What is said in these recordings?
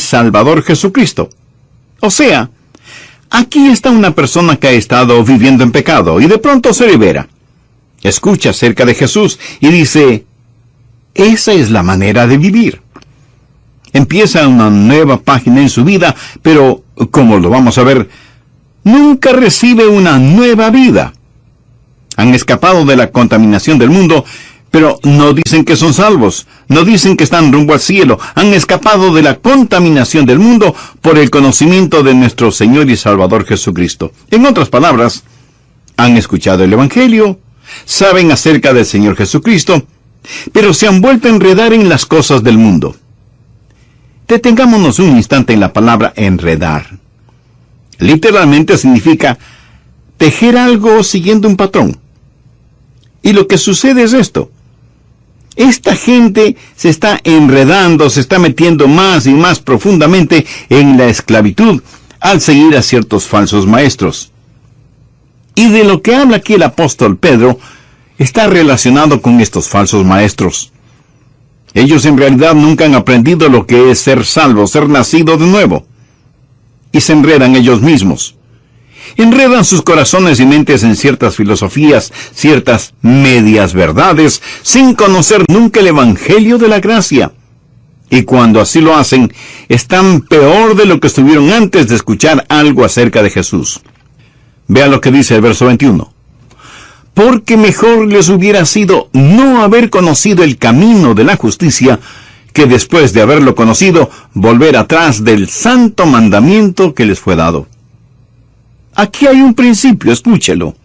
Salvador Jesucristo. O sea, aquí está una persona que ha estado viviendo en pecado y de pronto se libera. Escucha acerca de Jesús y dice, esa es la manera de vivir. Empieza una nueva página en su vida, pero, como lo vamos a ver, nunca recibe una nueva vida. Han escapado de la contaminación del mundo, pero no dicen que son salvos, no dicen que están rumbo al cielo. Han escapado de la contaminación del mundo por el conocimiento de nuestro Señor y Salvador Jesucristo. En otras palabras, han escuchado el Evangelio, saben acerca del Señor Jesucristo, pero se han vuelto a enredar en las cosas del mundo. Detengámonos un instante en la palabra enredar. Literalmente significa tejer algo siguiendo un patrón. Y lo que sucede es esto. Esta gente se está enredando, se está metiendo más y más profundamente en la esclavitud al seguir a ciertos falsos maestros. Y de lo que habla aquí el apóstol Pedro está relacionado con estos falsos maestros. Ellos en realidad nunca han aprendido lo que es ser salvo, ser nacido de nuevo. Y se enredan ellos mismos. Enredan sus corazones y mentes en ciertas filosofías, ciertas medias verdades, sin conocer nunca el Evangelio de la gracia. Y cuando así lo hacen, están peor de lo que estuvieron antes de escuchar algo acerca de Jesús. Vea lo que dice el verso 21. Porque mejor les hubiera sido no haber conocido el camino de la justicia, que después de haberlo conocido, volver atrás del santo mandamiento que les fue dado. Aquí hay un principio, escúchelo.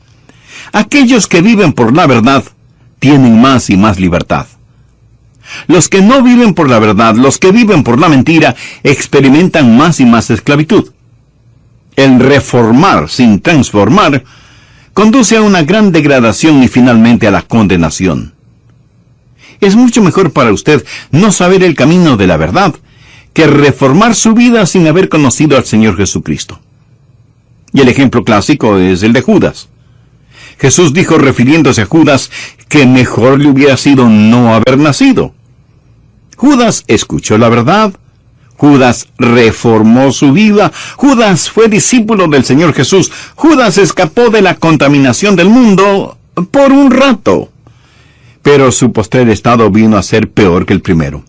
Aquellos que viven por la verdad, tienen más y más libertad. Los que no viven por la verdad, los que viven por la mentira, experimentan más y más esclavitud. El reformar sin transformar conduce a una gran degradación y finalmente a la condenación. Es mucho mejor para usted no saber el camino de la verdad que reformar su vida sin haber conocido al Señor Jesucristo. Y el ejemplo clásico es el de Judas. Jesús dijo, refiriéndose a Judas, que mejor le hubiera sido no haber nacido. Judas escuchó la verdad, Judas reformó su vida, Judas fue discípulo del Señor Jesús, Judas escapó de la contaminación del mundo por un rato, pero su postrer estado vino a ser peor que el primero.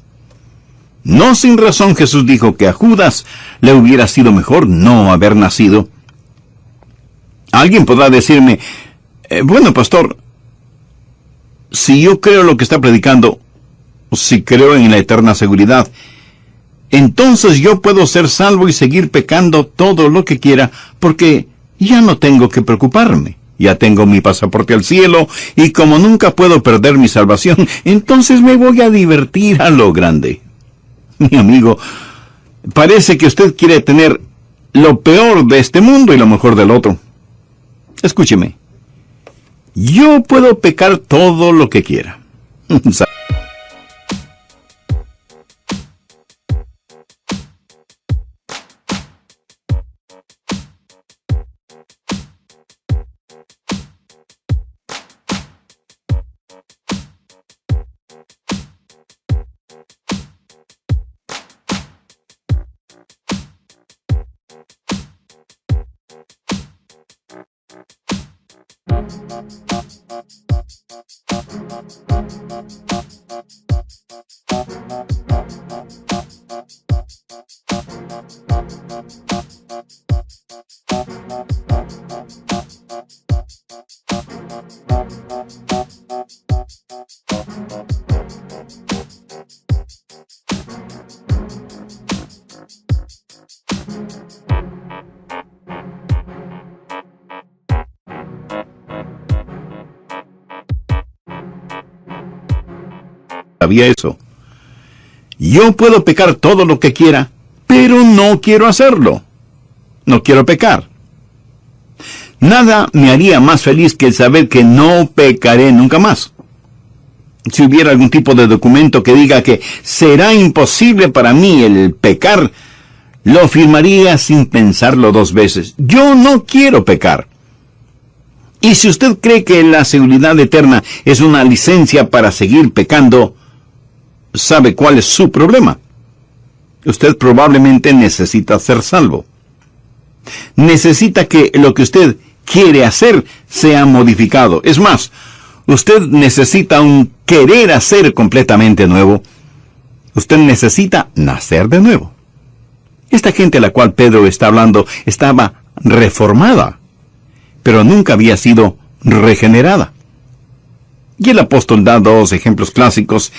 No sin razón Jesús dijo que a Judas le hubiera sido mejor no haber nacido. Alguien podrá decirme, bueno, pastor, si yo creo lo que está predicando, si creo en la eterna seguridad, entonces yo puedo ser salvo y seguir pecando todo lo que quiera, porque ya no tengo que preocuparme. Ya tengo mi pasaporte al cielo, y como nunca puedo perder mi salvación, entonces me voy a divertir a lo grande. Mi amigo, parece que usted quiere tener lo peor de este mundo y lo mejor del otro. Escúcheme. Yo puedo pecar todo lo que quiera. Sabía eso. Yo puedo pecar todo lo que quiera, pero no quiero hacerlo. No quiero pecar. Nada me haría más feliz que el saber que no pecaré nunca más. Si hubiera algún tipo de documento que diga que será imposible para mí el pecar, lo firmaría sin pensarlo dos veces. Yo no quiero pecar. Y si usted cree que la seguridad eterna es una licencia para seguir pecando, ¿sabe cuál es su problema? Usted probablemente necesita ser salvo. Necesita que lo que usted quiere hacer sea modificado. Es más, usted necesita un querer hacer completamente nuevo. Usted necesita nacer de nuevo. Esta gente a la cual Pedro está hablando estaba reformada, pero nunca había sido regenerada. Y el apóstol da dos ejemplos clásicos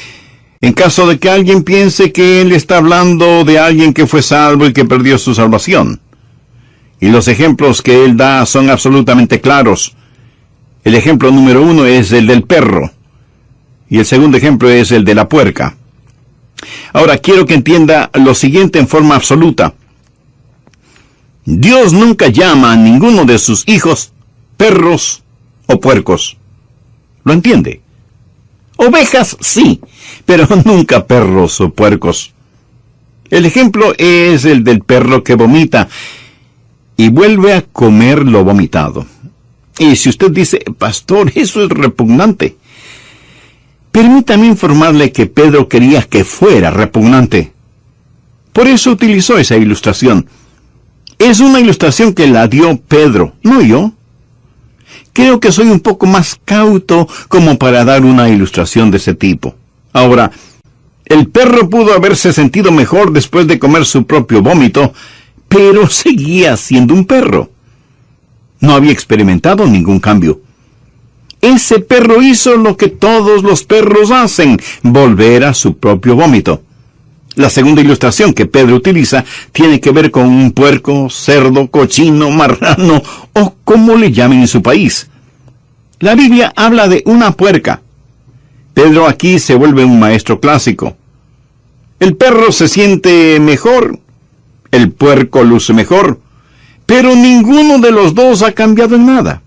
en caso de que alguien piense que él está hablando de alguien que fue salvo y que perdió su salvación. Y los ejemplos que él da son absolutamente claros. El ejemplo número 1 es el del perro, y el segundo ejemplo es el de la puerca. Ahora quiero que entienda lo siguiente en forma absoluta. Dios nunca llama a ninguno de sus hijos perros o puercos. ¿Lo entiende? Ovejas sí, pero nunca perros o puercos. El ejemplo es el del perro que vomita y vuelve a comer lo vomitado. Y si usted dice, pastor, eso es repugnante, permítame informarle que Pedro quería que fuera repugnante. Por eso utilizó esa ilustración. Es una ilustración que la dio Pedro, no yo. Creo que soy un poco más cauto como para dar una ilustración de ese tipo. Ahora, el perro pudo haberse sentido mejor después de comer su propio vómito, pero seguía siendo un perro. No había experimentado ningún cambio. Ese perro hizo lo que todos los perros hacen, volver a su propio vómito. La segunda ilustración que Pedro utiliza tiene que ver con un puerco, cerdo, cochino, marrano o como le llamen en su país. La Biblia habla de una puerca. Pedro aquí se vuelve un maestro clásico. El perro se siente mejor, el puerco luce mejor, pero ninguno de los dos ha cambiado en nada.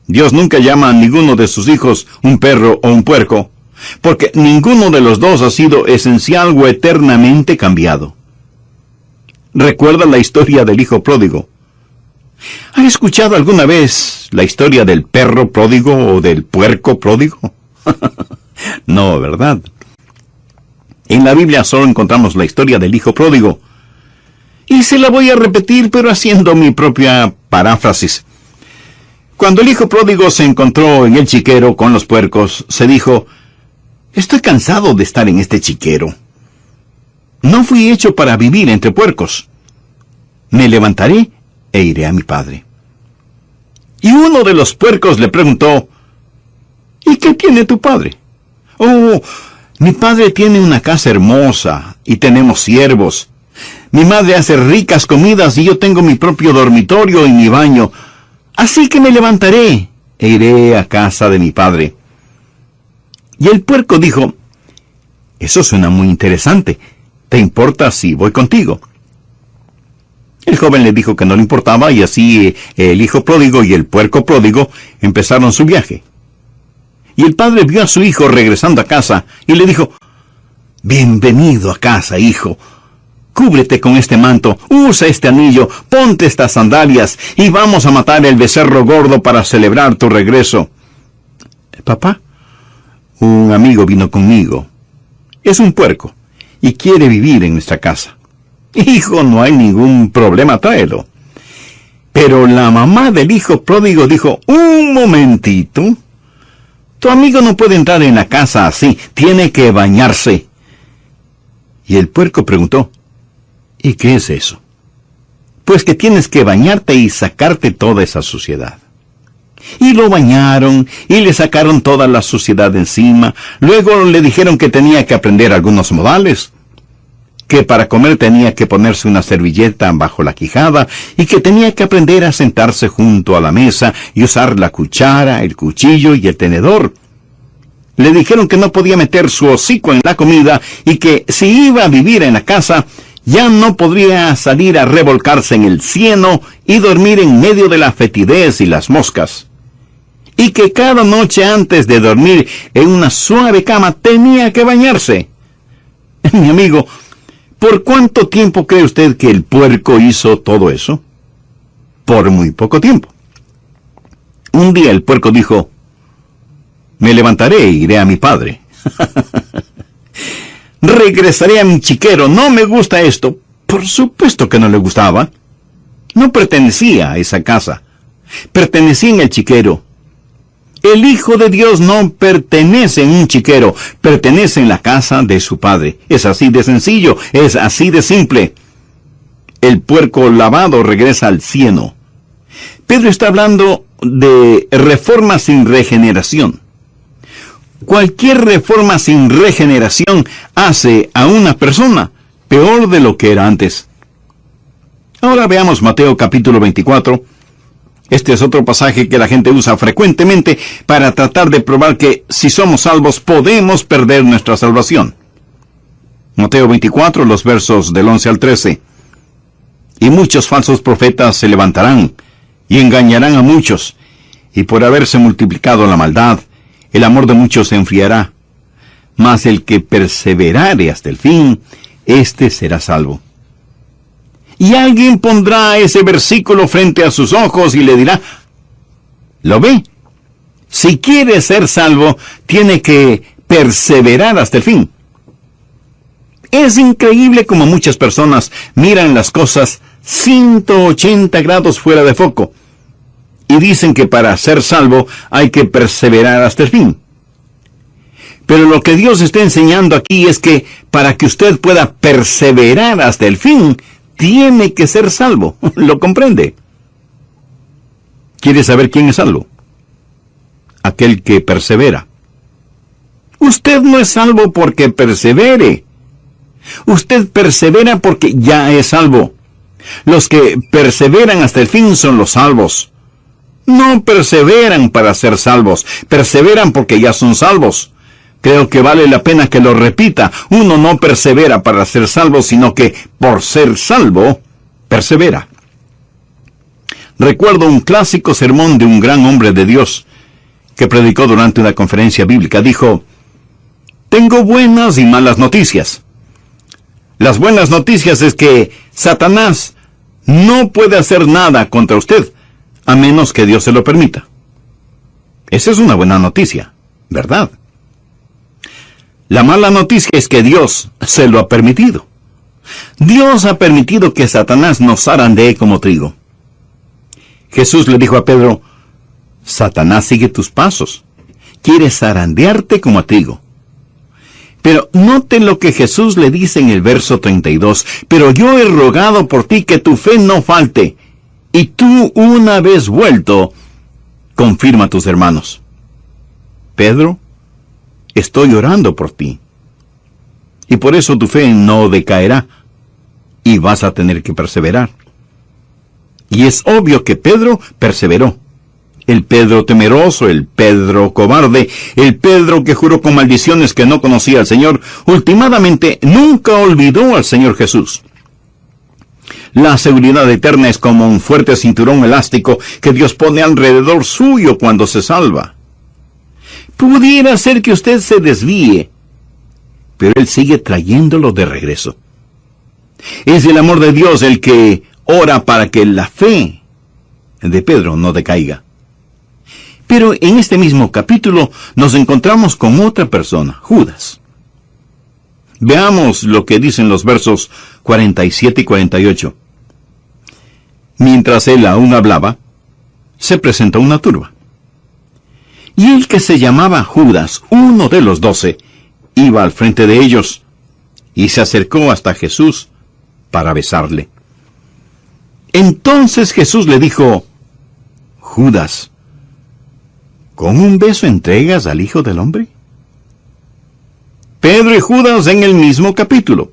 Dios nunca llama a ninguno de sus hijos un perro o un puerco, porque ninguno de los dos ha sido esencial o eternamente cambiado. ¿Recuerda la historia del hijo pródigo? ¿Ha escuchado alguna vez la historia del perro pródigo o del puerco pródigo? No, ¿verdad? En la Biblia solo encontramos la historia del hijo pródigo. Y se la voy a repetir, pero haciendo mi propia paráfrasis. Cuando el hijo pródigo se encontró en el chiquero con los puercos, se dijo, estoy cansado de estar en este chiquero. No fui hecho para vivir entre puercos. Me levantaré e iré a mi padre. Y uno de los puercos le preguntó, ¿y qué tiene tu padre? Oh, mi padre tiene una casa hermosa y tenemos siervos. Mi madre hace ricas comidas y yo tengo mi propio dormitorio y mi baño. Así que me levantaré e iré a casa de mi padre. Y el puerco dijo, eso suena muy interesante. ¿Te importa si voy contigo? El joven le dijo que no le importaba y así el hijo pródigo y el puerco pródigo empezaron su viaje. Y el padre vio a su hijo regresando a casa y le dijo, bienvenido a casa, hijo. Cúbrete con este manto, usa este anillo, ponte estas sandalias y vamos a matar el becerro gordo para celebrar tu regreso. Papá, un amigo vino conmigo. Es un puerco y quiere vivir en nuestra casa. Hijo, no hay ningún problema, tráelo. Pero la mamá del hijo pródigo dijo, un momentito. Tu amigo no puede entrar en la casa así, tiene que bañarse. Y el puerco preguntó, ¿y qué es eso? Pues que tienes que bañarte y sacarte toda esa suciedad. Y lo bañaron y le sacaron toda la suciedad de encima. Luego le dijeron que tenía que aprender algunos modales, que para comer tenía que ponerse una servilleta bajo la quijada y que tenía que aprender a sentarse junto a la mesa y usar la cuchara, el cuchillo y el tenedor. Le dijeron que no podía meter su hocico en la comida y que si iba a vivir en la casa, ya no podría salir a revolcarse en el cieno y dormir en medio de la fetidez y las moscas. Y que cada noche antes de dormir en una suave cama tenía que bañarse. Mi amigo, ¿por cuánto tiempo cree usted que el puerco hizo todo eso? Por muy poco tiempo. Un día el puerco dijo, me levantaré e iré a mi padre. regresaré a mi chiquero, no me gusta esto. Por supuesto que no le gustaba. No pertenecía a esa casa. Pertenecía en el chiquero. El Hijo de Dios no pertenece en un chiquero, pertenece en la casa de su Padre. Es así de sencillo, es así de simple. El puerco lavado regresa al cieno. Pedro está hablando de reforma sin regeneración. Cualquier reforma sin regeneración hace a una persona peor de lo que era antes. Ahora veamos Mateo capítulo 24. Este es otro pasaje que la gente usa frecuentemente para tratar de probar que si somos salvos podemos perder nuestra salvación. Mateo 24, los versos del 11 al 13. Y muchos falsos profetas se levantarán y engañarán a muchos, y por haberse multiplicado la maldad, el amor de muchos se enfriará. Mas el que perseverare hasta el fin, éste será salvo. Y alguien pondrá ese versículo frente a sus ojos y le dirá, ¿lo ve? Si quiere ser salvo, tiene que perseverar hasta el fin. Es increíble como muchas personas miran las cosas 180 grados fuera de foco y dicen que para ser salvo hay que perseverar hasta el fin. Pero lo que Dios está enseñando aquí es que para que usted pueda perseverar hasta el fin, tiene que ser salvo. ¿Lo comprende? ¿Quiere saber quién es salvo? Aquel que persevera. Usted no es salvo porque persevere. Usted persevera porque ya es salvo. Los que perseveran hasta el fin son los salvos. No perseveran para ser salvos, perseveran porque ya son salvos. Creo que vale la pena que lo repita. Uno no persevera para ser salvo, sino que por ser salvo, persevera. Recuerdo un clásico sermón de un gran hombre de Dios que predicó durante una conferencia bíblica. Dijo, tengo buenas y malas noticias. Las buenas noticias es que Satanás no puede hacer nada contra usted, a menos que Dios se lo permita. Esa es una buena noticia, ¿verdad? La mala noticia es que Dios se lo ha permitido. Dios ha permitido que Satanás nos zarandee como trigo. Jesús le dijo a Pedro, Satanás sigue tus pasos, quiere zarandearte como a trigo. Pero note lo que Jesús le dice en el verso 32, pero yo he rogado por ti que tu fe no falte, y tú una vez vuelto, confirma a tus hermanos. Pedro, estoy orando por ti. Y por eso tu fe no decaerá. Y vas a tener que perseverar. Y es obvio que Pedro perseveró. El Pedro temeroso, el Pedro cobarde, el Pedro que juró con maldiciones que no conocía al Señor, últimamente nunca olvidó al Señor Jesús. La seguridad eterna es como un fuerte cinturón elástico que Dios pone alrededor suyo cuando se salva. Pudiera ser que usted se desvíe, pero Él sigue trayéndolo de regreso. Es el amor de Dios el que ora para que la fe de Pedro no decaiga. Pero en este mismo capítulo nos encontramos con otra persona, Judas. Veamos lo que dicen los versos 47 y 48. Mientras él aún hablaba, se presentó una turba. Y el que se llamaba Judas, uno de los 12, iba al frente de ellos, y se acercó hasta Jesús para besarle. Entonces Jesús le dijo, Judas, ¿con un beso entregas al Hijo del Hombre? Pedro y Judas en el mismo capítulo.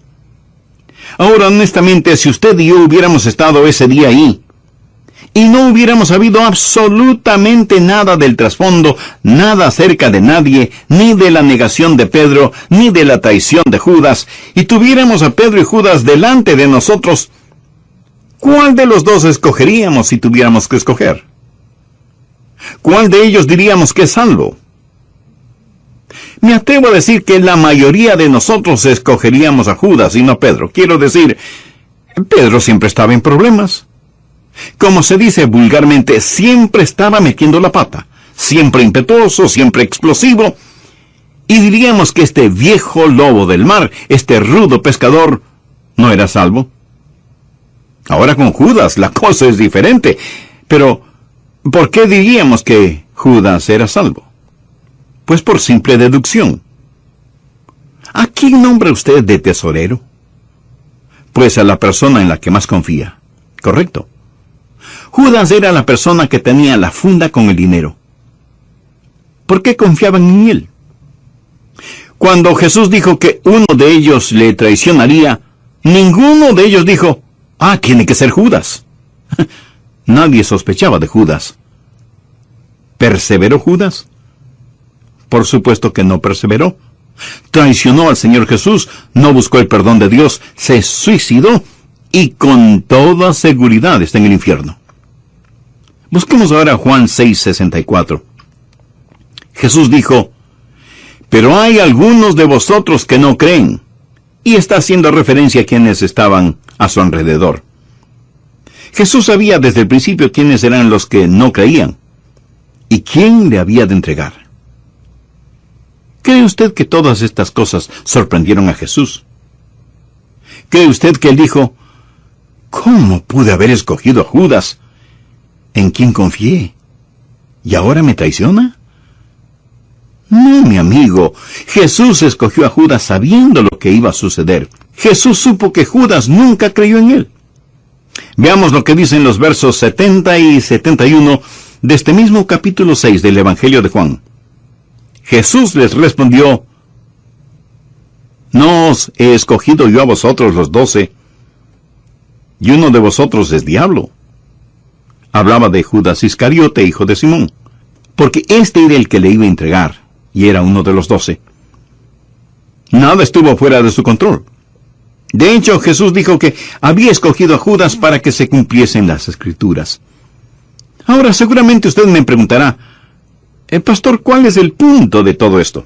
Ahora, honestamente, si usted y yo hubiéramos estado ese día ahí, y no hubiéramos sabido absolutamente nada del trasfondo, nada acerca de nadie, ni de la negación de Pedro, ni de la traición de Judas, y tuviéramos a Pedro y Judas delante de nosotros, ¿cuál de los dos escogeríamos si tuviéramos que escoger? ¿Cuál de ellos diríamos que es salvo? Me atrevo a decir que la mayoría de nosotros escogeríamos a Judas y no a Pedro. Quiero decir, Pedro siempre estaba en problemas. Como se dice vulgarmente, siempre estaba metiendo la pata. Siempre impetuoso, siempre explosivo. Y diríamos que este viejo lobo del mar, este rudo pescador, no era salvo. Ahora con Judas la cosa es diferente. Pero, ¿por qué diríamos que Judas era salvo? Pues por simple deducción. ¿A quién nombra usted de tesorero? Pues a la persona en la que más confía. Correcto. Judas era la persona que tenía la funda con el dinero. ¿Por qué confiaban en él? Cuando Jesús dijo que uno de ellos le traicionaría, ninguno de ellos dijo, tiene que ser Judas. Nadie sospechaba de Judas. ¿Perseveró Judas? Por supuesto que no perseveró. Traicionó al Señor Jesús, no buscó el perdón de Dios, se suicidó y con toda seguridad está en el infierno. Busquemos ahora Juan 6:64. Jesús dijo, pero hay algunos de vosotros que no creen. Y está haciendo referencia a quienes estaban a su alrededor. Jesús sabía desde el principio quiénes eran los que no creían y quién le había de entregar. ¿Cree usted que todas estas cosas sorprendieron a Jesús? ¿Cree usted que él dijo, ¿cómo pude haber escogido a Judas, en quien confié, y ahora me traiciona? No, mi amigo, Jesús escogió a Judas sabiendo lo que iba a suceder. Jesús supo que Judas nunca creyó en él. Veamos lo que dicen los versos 70 y 71 de este mismo capítulo 6 del Evangelio de Juan. Jesús les respondió, ¿no os he escogido yo a vosotros los 12? Y uno de vosotros es diablo. Hablaba de Judas Iscariote, hijo de Simón, porque este era el que le iba a entregar, y era uno de los 12. Nada estuvo fuera de su control. De hecho, Jesús dijo que había escogido a Judas para que se cumpliesen las Escrituras. Ahora, seguramente usted me preguntará, pastor, ¿cuál es el punto de todo esto?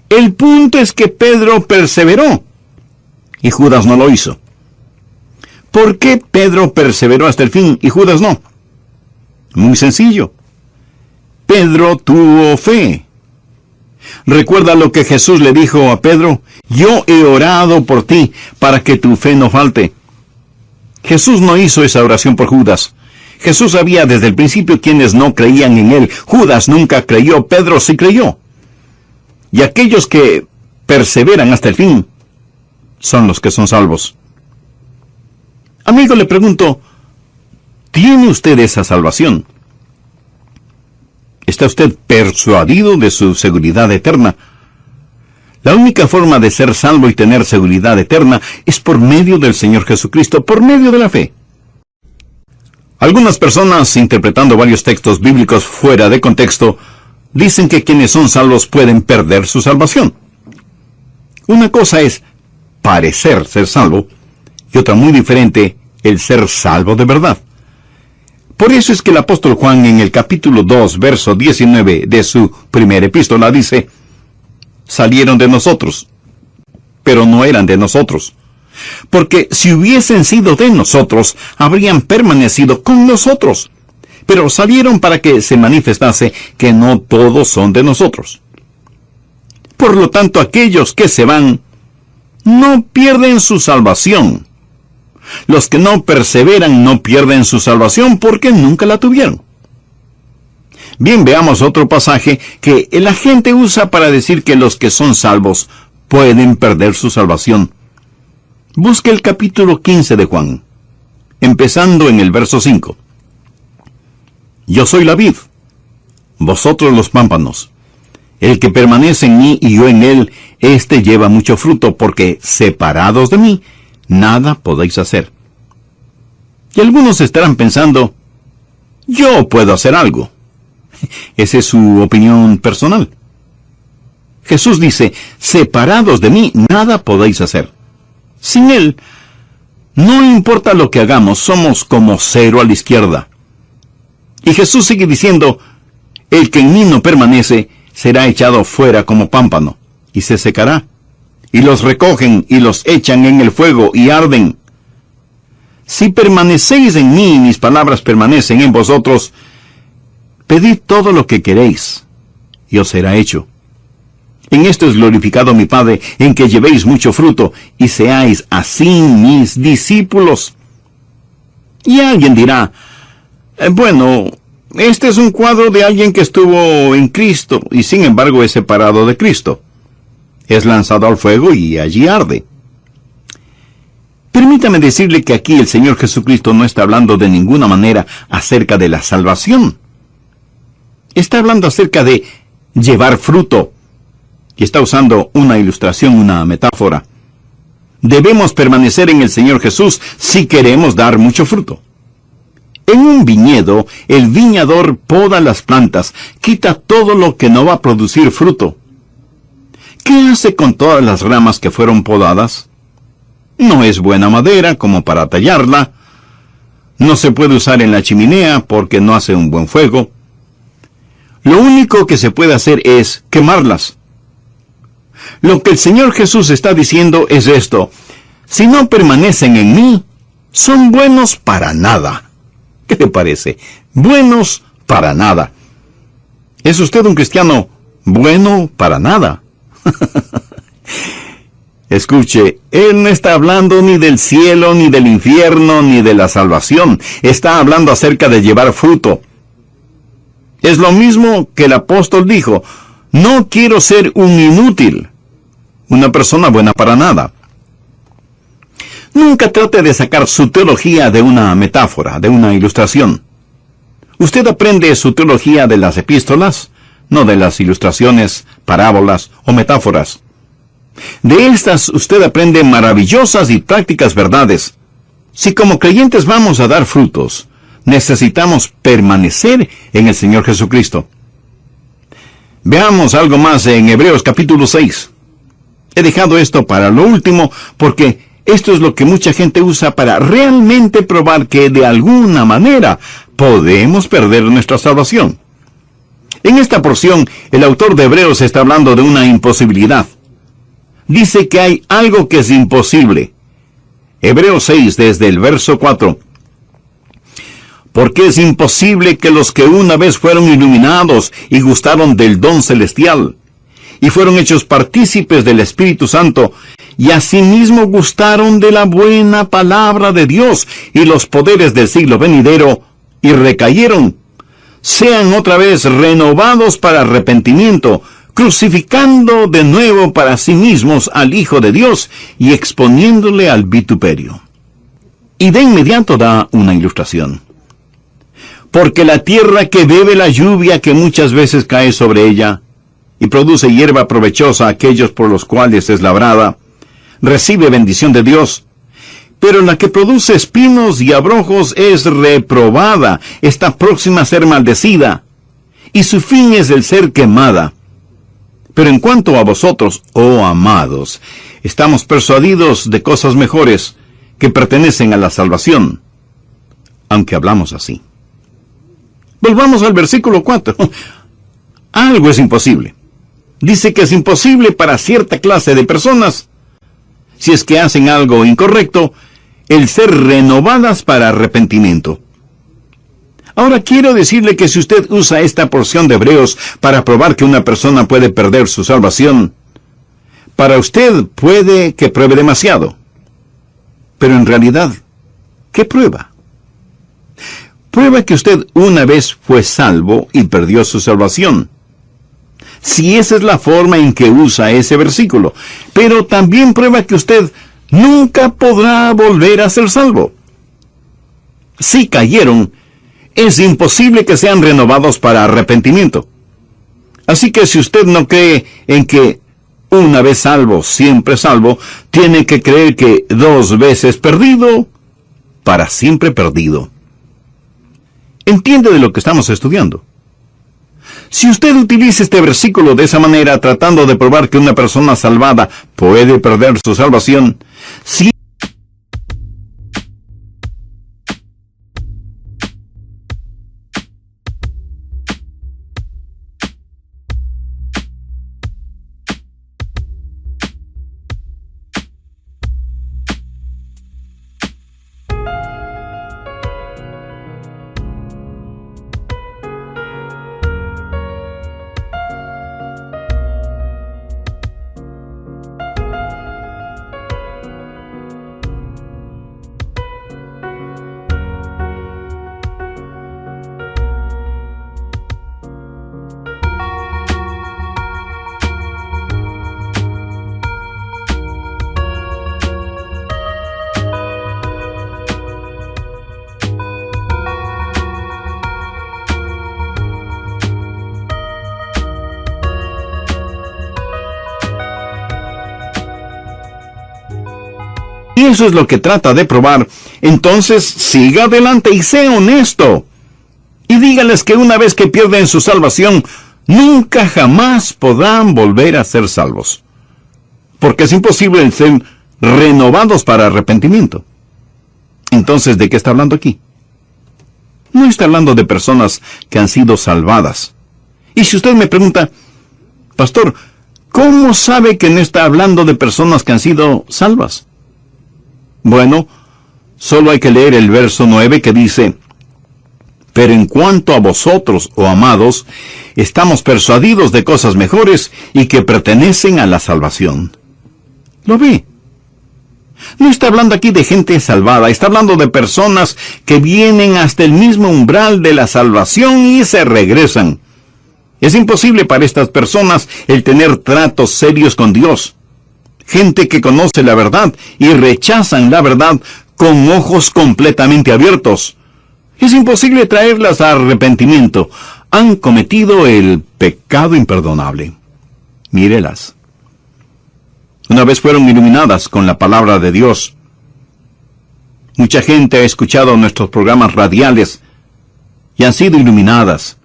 El punto es que Pedro perseveró, y Judas no lo hizo. ¿Por qué Pedro perseveró hasta el fin y Judas no? Muy sencillo. Pedro tuvo fe. Recuerda lo que Jesús le dijo a Pedro, yo he orado por ti para que tu fe no falte. Jesús no hizo esa oración por Judas. Jesús sabía desde el principio quienes no creían en él. Judas nunca creyó, Pedro sí creyó. Y aquellos que perseveran hasta el fin son los que son salvos. Amigo, le pregunto, ¿tiene usted esa salvación? ¿Está usted persuadido de su seguridad eterna? La única forma de ser salvo y tener seguridad eterna es por medio del Señor Jesucristo, por medio de la fe. Algunas personas, interpretando varios textos bíblicos fuera de contexto, dicen que quienes son salvos pueden perder su salvación. Una cosa es parecer ser salvo, y otra muy diferente, el ser salvo de verdad. Por eso es que el apóstol Juan en el capítulo 2, verso 19 de su primera epístola dice, salieron de nosotros, pero no eran de nosotros. Porque si hubiesen sido de nosotros, habrían permanecido con nosotros. Pero salieron para que se manifestase que no todos son de nosotros. Por lo tanto, aquellos que se van, no pierden su salvación. Los que no perseveran no pierden su salvación porque nunca la tuvieron. Bien, veamos otro pasaje que la gente usa para decir que los que son salvos pueden perder su salvación. Busque el capítulo 15 de Juan, empezando en el verso 5. Yo soy la vid, vosotros los pámpanos. El que permanece en mí y yo en él, éste lleva mucho fruto, porque separados de mí, nada podéis hacer. Y algunos estarán pensando, yo puedo hacer algo. Esa es su opinión personal. Jesús dice, separados de mí, nada podéis hacer. Sin él, no importa lo que hagamos, somos como cero a la izquierda. Y Jesús sigue diciendo, el que en mí no permanece, será echado fuera como pámpano, y se secará. Y los recogen y los echan en el fuego y arden. Si permanecéis en mí y mis palabras permanecen en vosotros, pedid todo lo que queréis, y os será hecho. En esto es glorificado mi Padre, en que llevéis mucho fruto, y seáis así mis discípulos. Y alguien dirá, bueno, este es un cuadro de alguien que estuvo en Cristo, y sin embargo es separado de Cristo. Es lanzado al fuego y allí arde. Permítame decirle que aquí el Señor Jesucristo no está hablando de ninguna manera acerca de la salvación. Está hablando acerca de llevar fruto. Y está usando una ilustración, una metáfora. Debemos permanecer en el Señor Jesús si queremos dar mucho fruto. En un viñedo, el viñador poda las plantas, quita todo lo que no va a producir fruto. ¿Qué hace con todas las ramas que fueron podadas? No es buena madera como para tallarla. No se puede usar en la chimenea porque no hace un buen fuego. Lo único que se puede hacer es quemarlas. Lo que el Señor Jesús está diciendo es esto: si no permanecen en mí, son buenos para nada. ¿Qué te parece? Buenos para nada. ¿Es usted un cristiano bueno para nada? Escuche, Él no está hablando ni del cielo, ni del infierno, ni de la salvación. Está hablando acerca de llevar fruto. Es lo mismo que el apóstol dijo: no quiero ser un inútil, una persona buena para nada. Nunca trate de sacar su teología de una metáfora, de una ilustración. Usted aprende su teología de las epístolas, no de las ilustraciones, parábolas o metáforas. De estas usted aprende maravillosas y prácticas verdades. Si como creyentes vamos a dar frutos, necesitamos permanecer en el Señor Jesucristo. Veamos algo más en Hebreos capítulo 6. He dejado esto para lo último porque esto es lo que mucha gente usa para realmente probar que de alguna manera podemos perder nuestra salvación. En esta porción, el autor de Hebreos está hablando de una imposibilidad. Dice que hay algo que es imposible. Hebreos 6, desde el verso 4. Porque es imposible que los que una vez fueron iluminados y gustaron del don celestial, y fueron hechos partícipes del Espíritu Santo, y asimismo gustaron de la buena palabra de Dios y los poderes del siglo venidero, y recayeron, sean otra vez renovados para arrepentimiento, crucificando de nuevo para sí mismos al Hijo de Dios y exponiéndole al vituperio. Y de inmediato da una ilustración. Porque la tierra que bebe la lluvia que muchas veces cae sobre ella, y produce hierba provechosa a aquellos por los cuales es labrada, recibe bendición de Dios. Pero la que produce espinos y abrojos es reprobada, está próxima a ser maldecida, y su fin es el ser quemada. Pero en cuanto a vosotros, oh amados, estamos persuadidos de cosas mejores que pertenecen a la salvación, aunque hablamos así. Volvamos al versículo 4. Algo es imposible. Dice que es imposible para cierta clase de personas, si es que hacen algo incorrecto, el ser renovadas para arrepentimiento. Ahora quiero decirle que si usted usa esta porción de Hebreos para probar que una persona puede perder su salvación, para usted puede que pruebe demasiado. Pero en realidad, ¿qué prueba? Prueba que usted una vez fue salvo y perdió su salvación. Si esa es la forma en que usa ese versículo. Pero también prueba que usted nunca podrá volver a ser salvo. Si cayeron, es imposible que sean renovados para arrepentimiento. Así que si usted no cree en que una vez salvo, siempre salvo, tiene que creer que 2 veces perdido, para siempre perdido. ¿Entiende de lo que estamos estudiando? Si usted utiliza este versículo de esa manera, tratando de probar que una persona salvada puede perder su salvación, si eso es lo que trata de probar, entonces siga adelante y sea honesto. Y dígales que una vez que pierden su salvación, nunca jamás podrán volver a ser salvos. Porque es imposible el ser renovados para arrepentimiento. Entonces, ¿de qué está hablando aquí? No está hablando de personas que han sido salvadas. Y si usted me pregunta, pastor, ¿cómo sabe que no está hablando de personas que han sido salvas? Bueno, solo hay que leer el verso 9 que dice, pero en cuanto a vosotros, oh amados, estamos persuadidos de cosas mejores y que pertenecen a la salvación. ¿Lo ve? No está hablando aquí de gente salvada, está hablando de personas que vienen hasta el mismo umbral de la salvación y se regresan. Es imposible para estas personas el tener tratos serios con Dios. Gente que conoce la verdad y rechazan la verdad con ojos completamente abiertos. Es imposible traerlas a arrepentimiento. Han cometido el pecado imperdonable. Mírelas. Una vez fueron iluminadas con la palabra de Dios. Mucha gente ha escuchado nuestros programas radiales y han sido iluminadas.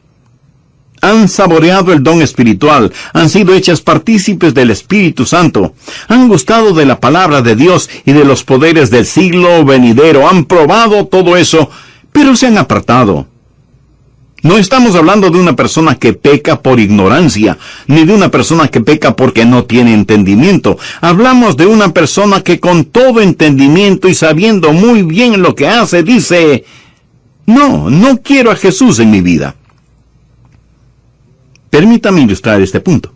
Han saboreado el don espiritual, han sido hechas partícipes del Espíritu Santo, han gustado de la palabra de Dios y de los poderes del siglo venidero, han probado todo eso, pero se han apartado. No estamos hablando de una persona que peca por ignorancia, ni de una persona que peca porque no tiene entendimiento. Hablamos de una persona que con todo entendimiento y sabiendo muy bien lo que hace, dice, no quiero a Jesús en mi vida. Permítame ilustrar este punto.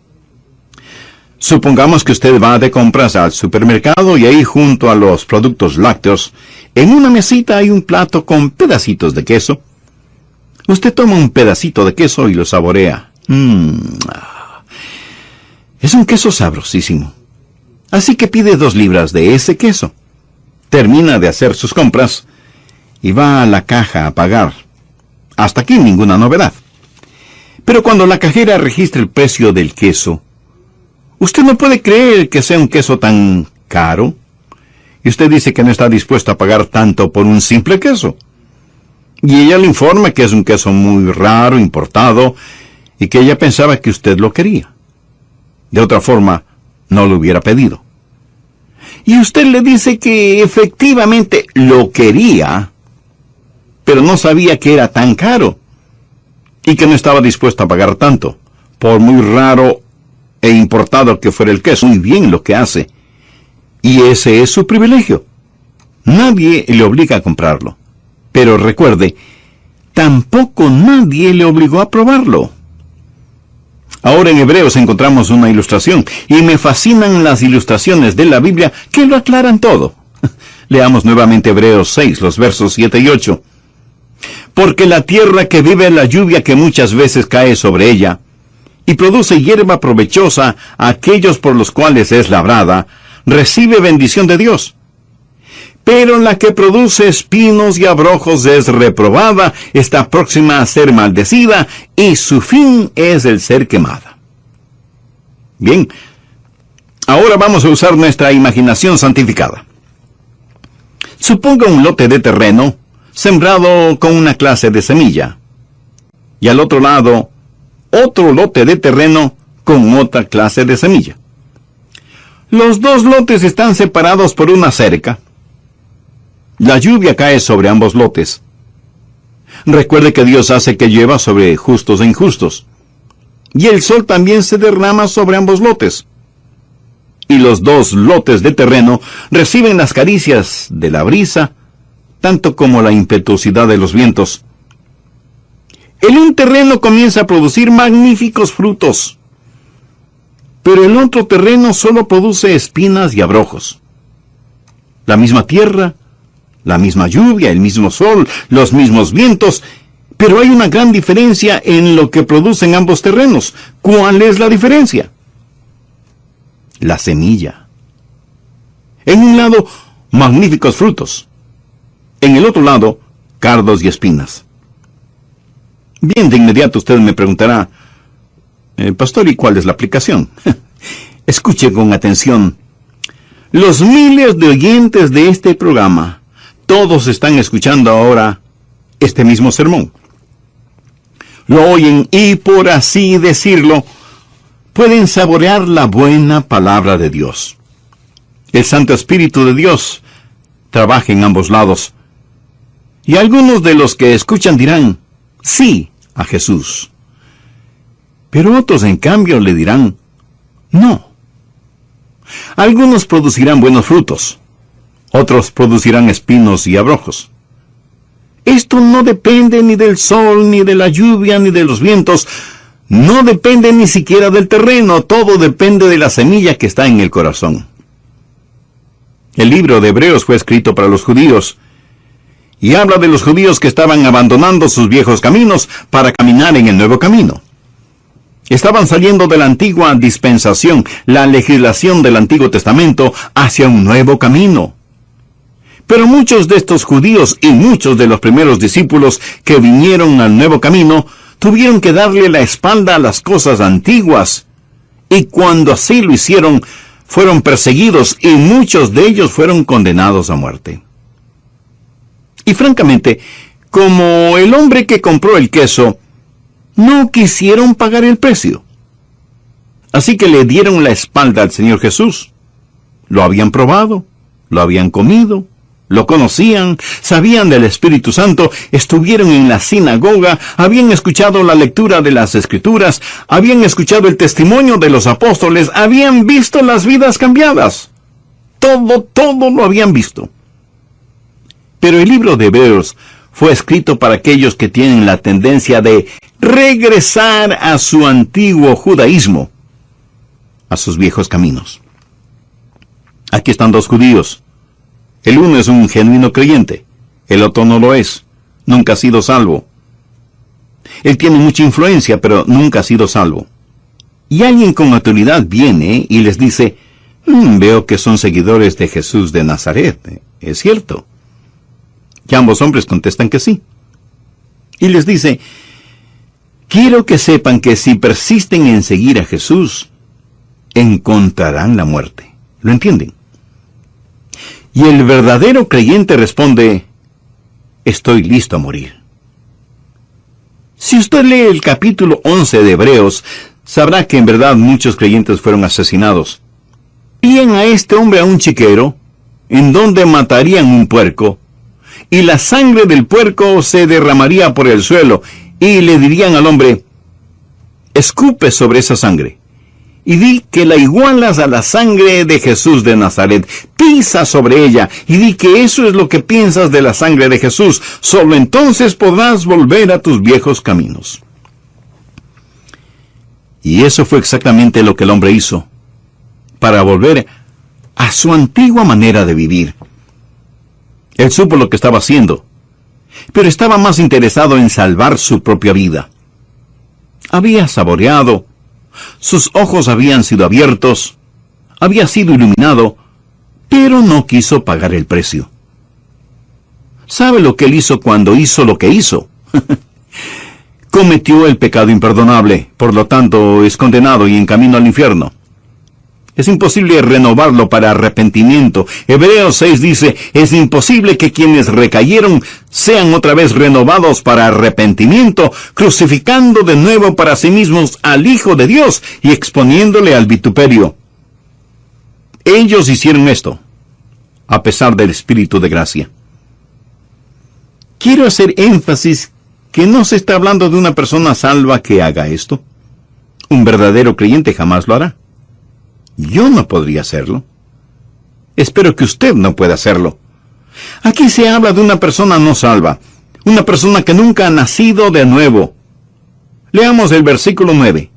Supongamos que usted va de compras al supermercado y ahí junto a los productos lácteos, en una mesita hay un plato con pedacitos de queso. Usted toma un pedacito de queso y lo saborea. Es un queso sabrosísimo. Así que pide 2 libras de ese queso. Termina de hacer sus compras y va a la caja a pagar. Hasta aquí ninguna novedad. Pero cuando la cajera registra el precio del queso, usted no puede creer que sea un queso tan caro. Y usted dice que no está dispuesto a pagar tanto por un simple queso. Y ella le informa que es un queso muy raro, importado, y que ella pensaba que usted lo quería. De otra forma, no lo hubiera pedido. Y usted le dice que efectivamente lo quería, pero no sabía que era tan caro, y que no estaba dispuesto a pagar tanto, por muy raro e importado que fuera el queso. Muy bien lo que hace. Y ese es su privilegio. Nadie le obliga a comprarlo. Pero recuerde, tampoco nadie le obligó a probarlo. Ahora en Hebreos encontramos una ilustración, y me fascinan las ilustraciones de la Biblia que lo aclaran todo. Leamos nuevamente Hebreos 6, los versos 7 y 8. Porque la tierra que vive la lluvia que muchas veces cae sobre ella, y produce hierba provechosa a aquellos por los cuales es labrada, recibe bendición de Dios. Pero la que produce espinos y abrojos es reprobada, está próxima a ser maldecida, y su fin es el ser quemada. Bien, ahora vamos a usar nuestra imaginación santificada. Suponga un lote de terreno sembrado con una clase de semilla, y al otro lado, otro lote de terreno con otra clase de semilla. Los 2 lotes están separados por una cerca. La lluvia cae sobre ambos lotes. Recuerde que Dios hace que llueva sobre justos e injustos. Y el sol también se derrama sobre ambos lotes. Y los 2 lotes de terreno reciben las caricias de la brisa, tanto como la impetuosidad de los vientos. El un terreno comienza a producir magníficos frutos, pero el otro terreno solo produce espinas y abrojos. La misma tierra, la misma lluvia, el mismo sol, los mismos vientos, pero hay una gran diferencia en lo que producen ambos terrenos. ¿Cuál es la diferencia? La semilla. En un lado, magníficos frutos. En el otro lado, cardos y espinas. Bien, de inmediato usted me preguntará, pastor, ¿y cuál es la aplicación? Escuche con atención. Los miles de oyentes de este programa, todos están escuchando ahora este mismo sermón. Lo oyen y, por así decirlo, pueden saborear la buena palabra de Dios. El Santo Espíritu de Dios trabaja en ambos lados. Y algunos de los que escuchan dirán, sí, a Jesús. Pero otros, en cambio, le dirán, no. Algunos producirán buenos frutos, otros producirán espinos y abrojos. Esto no depende ni del sol, ni de la lluvia, ni de los vientos. No depende ni siquiera del terreno. Todo depende de la semilla que está en el corazón. El libro de Hebreos fue escrito para los judíos, y habla de los judíos que estaban abandonando sus viejos caminos para caminar en el nuevo camino. Estaban saliendo de la antigua dispensación, la legislación del Antiguo Testamento, hacia un nuevo camino. Pero muchos de estos judíos y muchos de los primeros discípulos que vinieron al nuevo camino tuvieron que darle la espalda a las cosas antiguas. Y cuando así lo hicieron, fueron perseguidos y muchos de ellos fueron condenados a muerte. Y francamente, como el hombre que compró el queso, no quisieron pagar el precio. Así que le dieron la espalda al Señor Jesús. Lo habían probado, lo habían comido, lo conocían, sabían del Espíritu Santo, estuvieron en la sinagoga, habían escuchado la lectura de las Escrituras, habían escuchado el testimonio de los apóstoles, habían visto las vidas cambiadas. Todo lo habían visto. Pero el libro de Hebreos fue escrito para aquellos que tienen la tendencia de regresar a su antiguo judaísmo, a sus viejos caminos. Aquí están dos judíos. El uno es un genuino creyente, el otro no lo es, nunca ha sido salvo. Él tiene mucha influencia, pero nunca ha sido salvo. Y alguien con autoridad viene y les dice, veo que son seguidores de Jesús de Nazaret, ¿es cierto? Y ambos hombres contestan que sí. Y les dice, quiero que sepan que si persisten en seguir a Jesús, encontrarán la muerte. ¿Lo entienden? Y el verdadero creyente responde, estoy listo a morir. Si usted lee el capítulo 11 de Hebreos, sabrá que en verdad muchos creyentes fueron asesinados. Envían a este hombre a un chiquero, en donde matarían un puerco, y la sangre del puerco se derramaría por el suelo, y le dirían al hombre, escupe sobre esa sangre, y di que la igualas a la sangre de Jesús de Nazaret, pisa sobre ella, y di que eso es lo que piensas de la sangre de Jesús, solo entonces podrás volver a tus viejos caminos. Y eso fue exactamente lo que el hombre hizo, para volver a su antigua manera de vivir. Él supo lo que estaba haciendo, pero estaba más interesado en salvar su propia vida. Había saboreado, sus ojos habían sido abiertos, había sido iluminado, pero no quiso pagar el precio. ¿Sabe lo que él hizo cuando hizo lo que hizo? Cometió el pecado imperdonable, por lo tanto es condenado y en camino al infierno. Es imposible renovarlo para arrepentimiento. Hebreos 6 dice, es imposible que quienes recayeron sean otra vez renovados para arrepentimiento, crucificando de nuevo para sí mismos al Hijo de Dios y exponiéndole al vituperio. Ellos hicieron esto, a pesar del Espíritu de gracia. Quiero hacer énfasis que no se está hablando de una persona salva que haga esto. Un verdadero creyente jamás lo hará. Yo no podría hacerlo. Espero que usted no pueda hacerlo. Aquí se habla de una persona no salva, una persona que nunca ha nacido de nuevo. Leamos el versículo 9.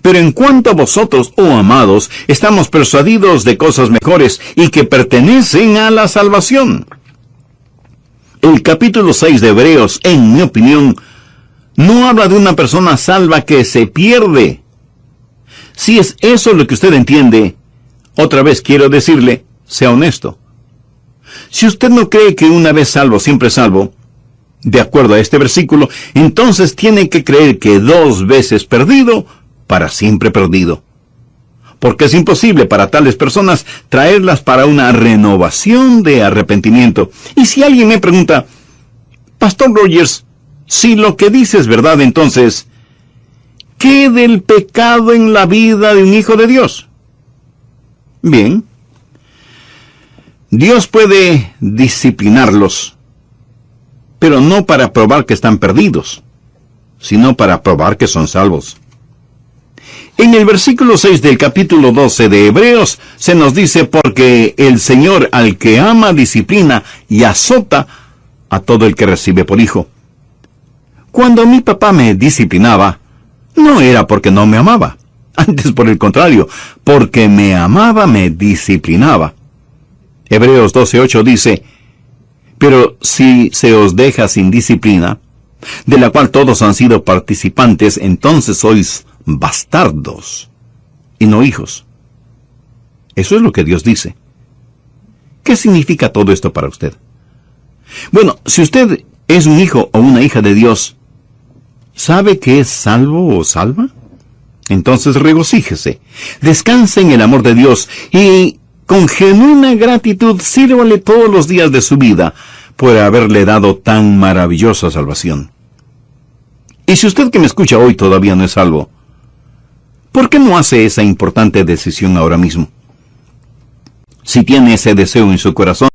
Pero en cuanto a vosotros, oh amados, estamos persuadidos de cosas mejores y que pertenecen a la salvación. El capítulo 6 de Hebreos, en mi opinión, no habla de una persona salva que se pierde. Si es eso lo que usted entiende, otra vez quiero decirle, sea honesto. Si usted no cree que una vez salvo, siempre salvo, de acuerdo a este versículo, entonces tiene que creer que 2 veces perdido, para siempre perdido. porque es imposible para tales personas traerlas para una renovación de arrepentimiento. Y si alguien me pregunta, Pastor Rogers, si lo que dice es verdad, entonces, ¿qué del pecado en la vida de un hijo de Dios? Bien, Dios puede disciplinarlos, pero no para probar que están perdidos, sino para probar que son salvos. En el versículo 6 del capítulo 12 de Hebreos se nos dice, porque el Señor al que ama disciplina y azota a todo el que recibe por hijo. Cuando mi papá me disciplinaba, no era porque no me amaba, antes por el contrario, porque me amaba me disciplinaba. Hebreos 12:8 dice, pero si se os deja sin disciplina, de la cual todos han sido participantes, entonces sois bastardos y no hijos. Eso es lo que Dios dice. ¿Qué significa todo esto para usted? Bueno, si usted es un hijo o una hija de Dios, ¿sabe que es salvo o salva? Entonces regocíjese, descanse en el amor de Dios y con genuina gratitud sírvale todos los días de su vida por haberle dado tan maravillosa salvación. Y si usted que me escucha hoy todavía no es salvo, ¿por qué no hace esa importante decisión ahora mismo? Si tiene ese deseo en su corazón,